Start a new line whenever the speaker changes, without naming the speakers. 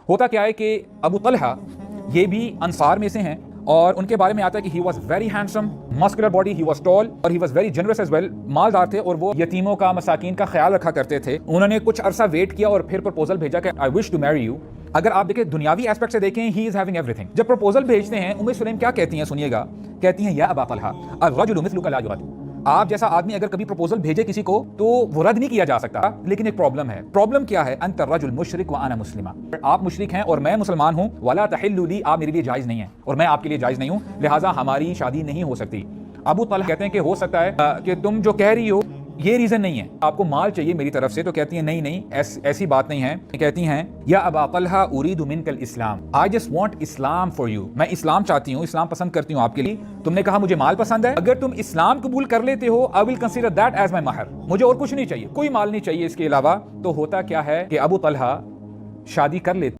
होता क्या है कि अबू तलहा ये भी अंसार में से हैं और उनके बारे में आता है कि he was very handsome, muscular body, he was tall और he was very generous as well. मालदार थे और वो यतीमों का, मसाकीन का ख्याल रखा करते थे। उन्होंने कुछ अरसा वेट किया और फिर प्रपोजल भेजा कि I wish to marry you. अगर आप देखें दुनियावी एस्पेक्ट से देखें, ही इज हैविंग एवरीथिंग। जब प्रपोजल भेजते हैं उम्मे सुलैम क्या कहती हैं, सुनिएगा। कहती हैं या अबा तलहा अर्रजुलु मिस्लुका ला युरद। आप जैसा आदमी अगर कभी प्रपोजल भेजे किसी को तो वो रद्द नहीं किया जा सकता, लेकिन एक प्रॉब्लम है। प्रॉब्लम क्या है? अंत रजुल मुशरिक व अना मुस्लिमा। आप मुशरिक हैं और मैं मुसलमान हूं। वला तहिल्लु ली, आप मेरे लिए जायज नहीं है और मैं आपके लिए जायज नहीं हूं, लिहाजा हमारी शादी नहीं हो सकती। अबू तलहा कहते हैं कि हो सकता है कि तुम जो कह रही हो ये रीजन नहीं है, आपको माल चाहिए मेरी तरफ से। तो कहती है नहीं नहीं, ऐसी बात नहीं है। कहती हैं या अबा तलहा उरीदु मिनकल इस्लाम, I just want Islam for you. मैं इस्लाम चाहती हूँ, इस्लाम पसंद करती हूँ आपके लिए। तुमने कहा मुझे माल पसंद है, अगर तुम इस्लाम कबूल कर लेते हो I will consider that as my महर। मुझे और कुछ नहीं चाहिए, कोई माल नहीं चाहिए इसके अलावा। तो होता क्या है कि अबू तलहा शादी कर लेते